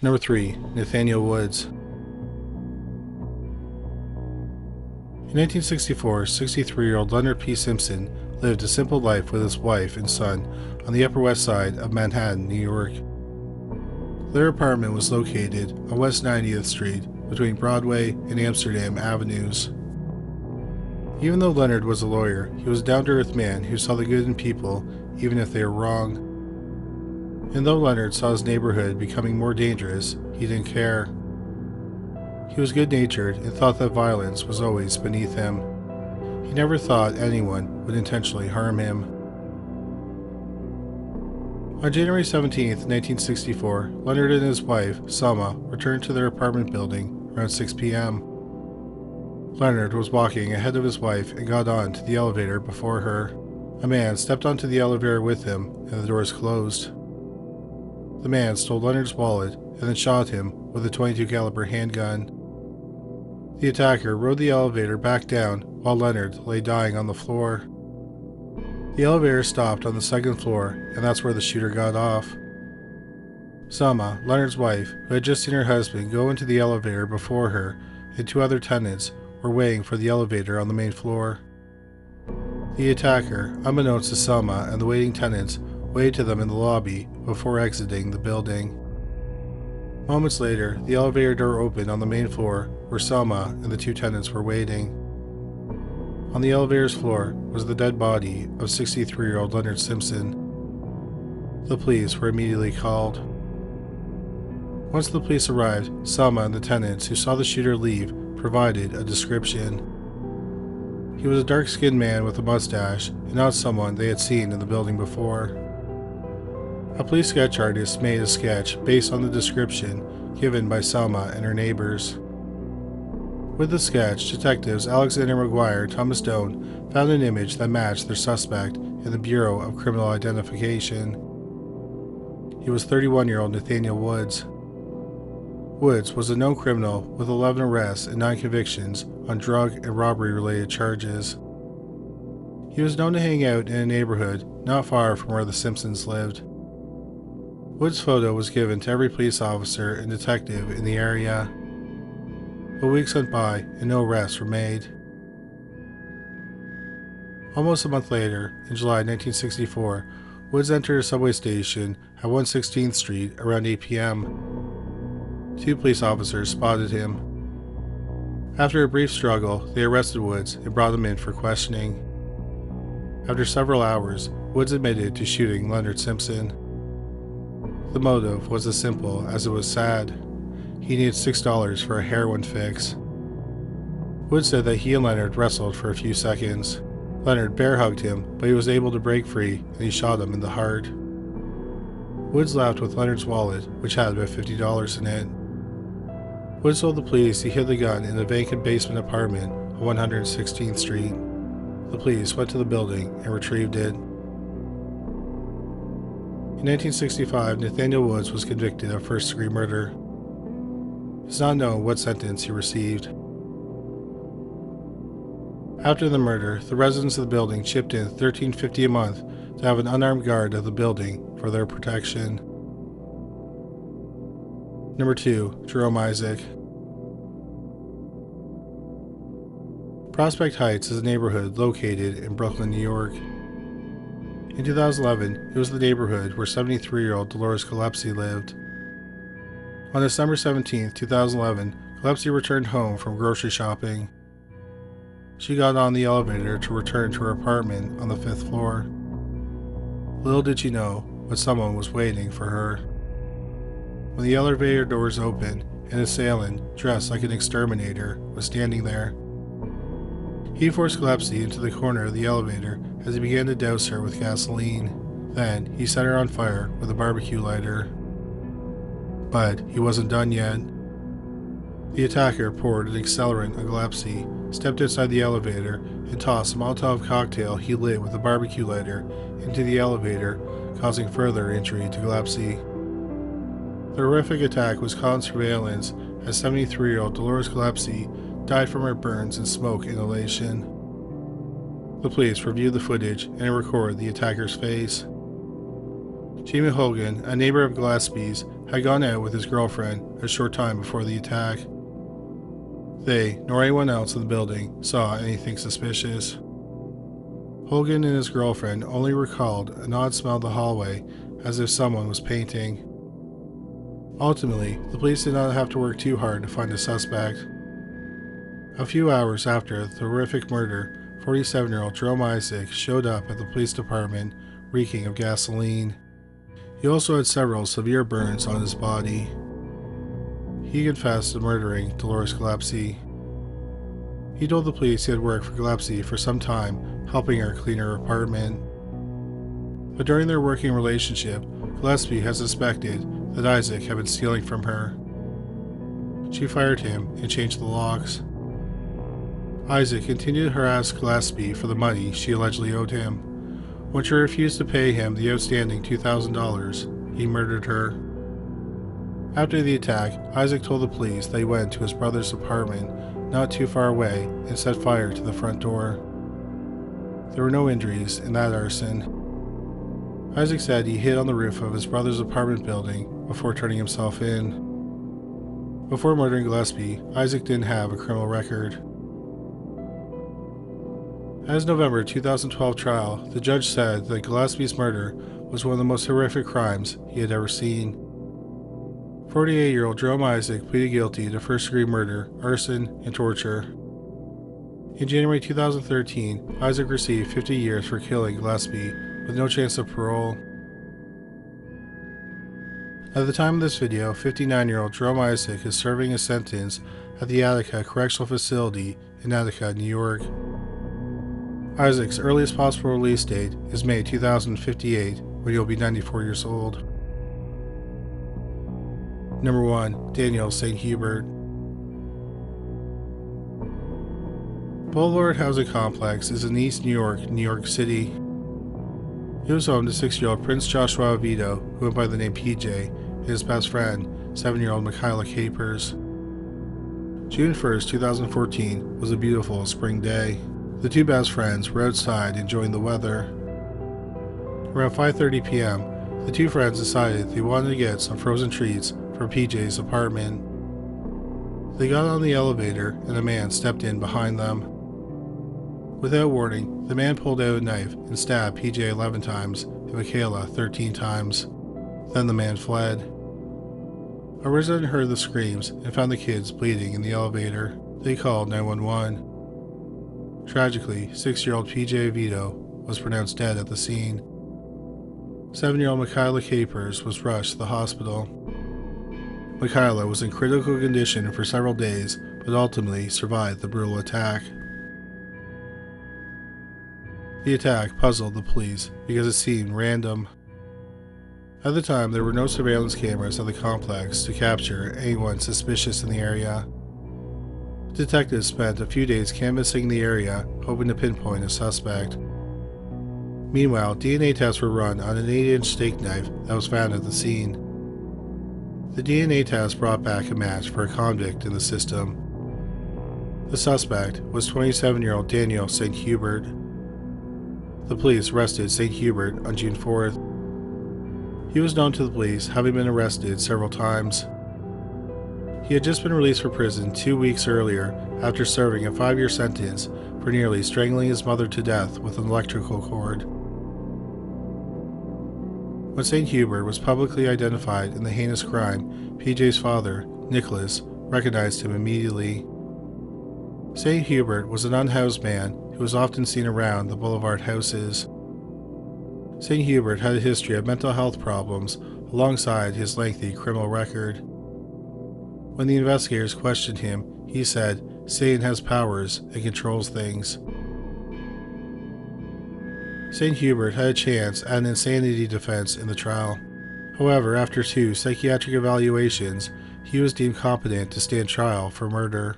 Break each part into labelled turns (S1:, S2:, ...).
S1: Number 3. Nathaniel Woods. In 1964, 63-year-old Leonard P. Simpson lived a simple life with his wife and son on the Upper West Side of Manhattan, New York. Their apartment was located on West 90th Street between Broadway and Amsterdam Avenues. Even though Leonard was a lawyer, he was a down-to-earth man who saw the good in people even if they were wrong. And though Leonard saw his neighborhood becoming more dangerous, he didn't care. He was good-natured and thought that violence was always beneath him. He never thought anyone would intentionally harm him. On January 17, 1964, Leonard and his wife, Selma, returned to their apartment building around 6 p.m. Leonard was walking ahead of his wife and got onto the elevator before her. A man stepped onto the elevator with him, and the doors closed. The man stole Leonard's wallet and then shot him with a .22 caliber handgun. The attacker rode the elevator back down while Leonard lay dying on the floor. The elevator stopped on the second floor, and that's where the shooter got off. Selma, Leonard's wife, who had just seen her husband go into the elevator before her, and two other tenants were waiting for the elevator on the main floor. The attacker, unbeknownst to Selma and the waiting tenants, waved to them in the lobby before exiting the building. Moments later, the elevator door opened on the main floor where Selma and the two tenants were waiting. On the elevator's floor was the dead body of 63-year-old Leonard Simpson. The police were immediately called. Once the police arrived, Selma and the tenants who saw the shooter leave provided a description. He was a dark-skinned man with a mustache and not someone they had seen in the building before. A police sketch artist made a sketch based on the description given by Selma and her neighbors. With the sketch, detectives Alexander McGuire and Thomas Doan found an image that matched their suspect in the Bureau of Criminal Identification. He was 31-year-old Nathaniel Woods. Woods was a known criminal with 11 arrests and 9 convictions on drug and robbery-related charges. He was known to hang out in a neighborhood not far from where the Simpsons lived. Woods' photo was given to every police officer and detective in the area. But weeks went by and no arrests were made. Almost a month later, in July 1964, Woods entered a subway station at 116th Street around 8 p.m. Two police officers spotted him. After a brief struggle, they arrested Woods and brought him in for questioning. After several hours, Woods admitted to shooting Leonard Simpson. The motive was as simple as it was sad. He needed $6 for a heroin fix. Woods said that he and Leonard wrestled for a few seconds. Leonard bear-hugged him, but he was able to break free and he shot him in the heart. Woods left with Leonard's wallet, which had about $50 in it. Woods told the police he hid the gun in a vacant basement apartment on 116th Street. The police went to the building and retrieved it. In 1965, Nathaniel Woods was convicted of first-degree murder. It's not known what sentence he received. After the murder, the residents of the building chipped in $13.50 a month to have an unarmed guard of the building for their protection. Number 2. Jerome Isaac. Prospect Heights is a neighborhood located in Brooklyn, New York. In 2011, it was the neighborhood where 73-year-old Dolores Gillespie lived. On December 17, 2011, Gillespie returned home from grocery shopping. She got on the elevator to return to her apartment on the 5th floor. Little did she know, but someone was waiting for her. When the elevator doors opened, an assailant, dressed like an exterminator, was standing there. He forced Gillespie into the corner of the elevator as he began to douse her with gasoline. Then, he set her on fire with a barbecue lighter. But he wasn't done yet. The attacker poured an accelerant on Gillespie, stepped inside the elevator, and tossed a Molotov cocktail he lit with a barbecue lighter into the elevator, causing further injury to Gillespie. The horrific attack was caught on surveillance as 73-year-old Dolores Gillespie died from her burns and smoke inhalation. The police reviewed the footage and recorded the attacker's face. Jamie Hogan, a neighbor of Gillespie's, had gone out with his girlfriend a short time before the attack. They, nor anyone else in the building, saw anything suspicious. Hogan and his girlfriend only recalled an odd smell in the hallway, as if someone was painting. Ultimately, the police did not have to work too hard to find a suspect. A few hours after the horrific murder, 47-year-old Jerome Isaac showed up at the police department reeking of gasoline. He also had several severe burns on his body. He confessed to murdering Dolores Gillespie. He told the police he had worked for Gillespie for some time, helping her clean her apartment. But during their working relationship, Gillespie had suspected that Isaac had been stealing from her. She fired him and changed the locks. Isaac continued to harass Gillespie for the money she allegedly owed him. When she refused to pay him the outstanding $2,000, he murdered her. After the attack, Isaac told the police that he went to his brother's apartment not too far away and set fire to the front door. There were no injuries in that arson. Isaac said he hid on the roof of his brother's apartment building before turning himself in. Before murdering Gillespie, Isaac didn't have a criminal record. At his November 2012 trial, the judge said that Gillespie's murder was one of the most horrific crimes he had ever seen. 48-year-old Jerome Isaac pleaded guilty to first-degree murder, arson, and torture. In January 2013, Isaac received 50 years for killing Gillespie with no chance of parole. At the time of this video, 59-year-old Jerome Isaac is serving his sentence at the Attica Correctional Facility in Attica, New York. Isaac's earliest possible release date is May 2058, when he'll be 94 years old. Number 1. Daniel St. Hubert. Boulevard Housing Complex is in East New York, New York City. It was home to 6-year-old Prince Joshua Vito, who went by the name PJ, and his best friend, 7-year-old Michaela Capers. June 1st, 2014 was a beautiful spring day. The two best friends were outside enjoying the weather. Around 5:30 p.m., the two friends decided they wanted to get some frozen treats from PJ's apartment. They got on the elevator and a man stepped in behind them. Without warning, the man pulled out a knife and stabbed PJ 11 times and Michaela 13 times. Then the man fled. A resident heard the screams and found the kids bleeding in the elevator. They called 911. Tragically, 6-year-old PJ Vito was pronounced dead at the scene. 7-year-old Michaela Capers was rushed to the hospital. Michaela was in critical condition for several days, but ultimately survived the brutal attack. The attack puzzled the police because it seemed random. At the time, there were no surveillance cameras at the complex to capture anyone suspicious in the area. Detectives spent a few days canvassing the area, hoping to pinpoint a suspect. Meanwhile, DNA tests were run on an 8-inch steak knife that was found at the scene. The DNA test brought back a match for a convict in the system. The suspect was 27-year-old Daniel St. Hubert. The police arrested St. Hubert on June 4th. He was known to the police, having been arrested several times. He had just been released from prison 2 weeks earlier after serving a 5-year sentence for nearly strangling his mother to death with an electrical cord. When St. Hubert was publicly identified in the heinous crime, PJ's father, Nicholas, recognized him immediately. St. Hubert was an unhoused man who was often seen around the boulevard houses. St. Hubert had a history of mental health problems alongside his lengthy criminal record. When the investigators questioned him, he said, "Satan has powers and controls things." St. Hubert had a chance at an insanity defense in the trial. However, after 2 psychiatric evaluations, he was deemed competent to stand trial for murder.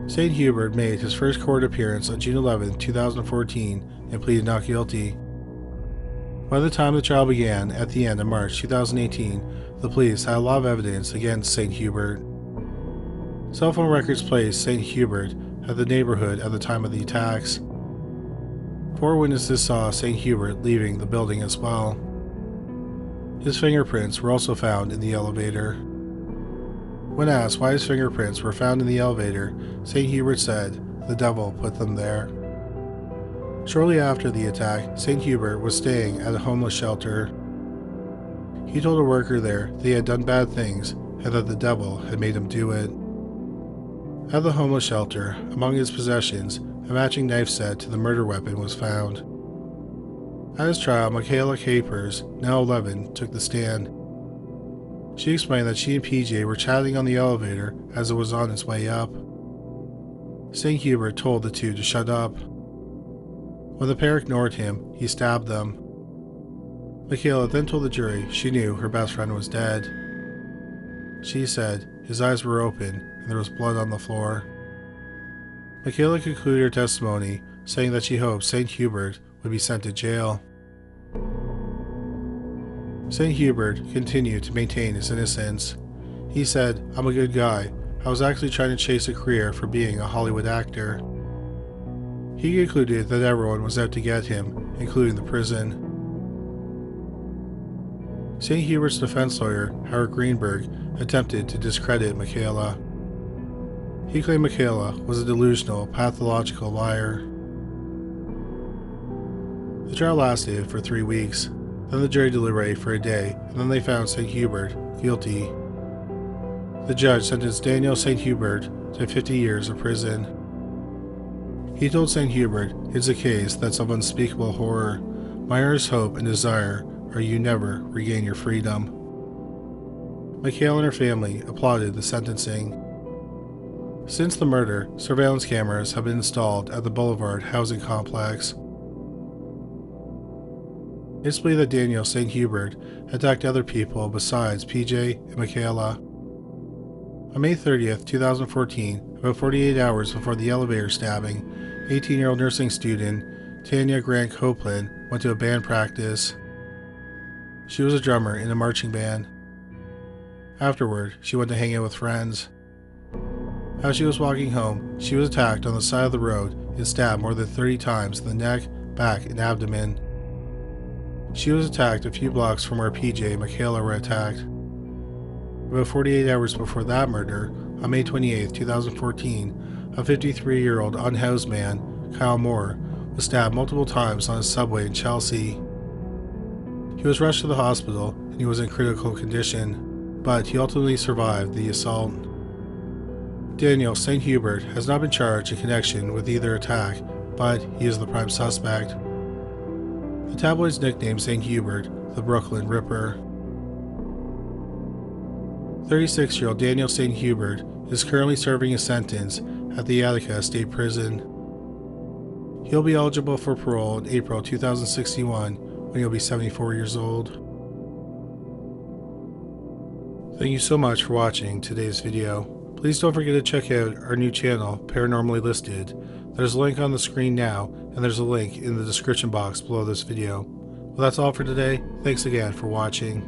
S1: St. Hubert made his first court appearance on June 11, 2014, and pleaded not guilty. By the time the trial began at the end of March 2018, the police had a lot of evidence against St. Hubert. Cell phone records placed St. Hubert at the neighborhood at the time of the attacks. 4 witnesses saw St. Hubert leaving the building as well. His fingerprints were also found in the elevator. When asked why his fingerprints were found in the elevator, St. Hubert said, "The devil put them there." Shortly after the attack, St. Hubert was staying at a homeless shelter. He told a worker there that he had done bad things and that the devil had made him do it. At the homeless shelter, among his possessions, a matching knife set to the murder weapon was found. At his trial, Michaela Capers, now 11, took the stand. She explained that she and PJ were chatting on the elevator as it was on its way up. St. Hubert told the two to shut up. When the pair ignored him, he stabbed them. Michaela then told the jury she knew her best friend was dead. She said his eyes were open and there was blood on the floor. Michaela concluded her testimony saying that she hoped St. Hubert would be sent to jail. St. Hubert continued to maintain his innocence. He said, "I'm a good guy. I was actually trying to chase a career for being a Hollywood actor." He concluded that everyone was out to get him, including the prison. St. Hubert's defense lawyer, Howard Greenberg, attempted to discredit Michaela. He claimed Michaela was a delusional, pathological liar. The trial lasted for 3 weeks. Then the jury deliberated for a day, and then they found St. Hubert guilty. The judge sentenced Daniel St. Hubert to 50 years of prison. He told St. Hubert, "It's a case that's of unspeakable horror. My earnest hope and desire are you never regain your freedom." Michaela and her family applauded the sentencing. Since the murder, surveillance cameras have been installed at the Boulevard housing complex. It's believed that Daniel St. Hubert attacked other people besides PJ and Michaela. On May 30th, 2014, about 48 hours before the elevator stabbing, 18-year-old nursing student Tanya Grant Copeland went to a band practice. She was a drummer in a marching band. Afterward, she went to hang out with friends. As she was walking home, she was attacked on the side of the road and stabbed more than 30 times in the neck, back, and abdomen. She was attacked a few blocks from where PJ and Michaela were attacked. About 48 hours before that murder, on May 28, 2014, a 53-year-old unhoused man, Kyle Moore, was stabbed multiple times on a subway in Chelsea. He was rushed to the hospital and he was in critical condition, but he ultimately survived the assault. Daniel St. Hubert has not been charged in connection with either attack, but he is the prime suspect. The tabloids nicknamed St. Hubert the Brooklyn Ripper. 36-year-old Daniel St. Hubert is currently serving his sentence at the Attica State Prison. He'll be eligible for parole in April 2061 when he'll be 74 years old. Thank you so much for watching today's video. Please don't forget to check out our new channel, Paranormally Listed. There's a link on the screen now, and there's a link in the description box below this video. Well, that's all for today. Thanks again for watching.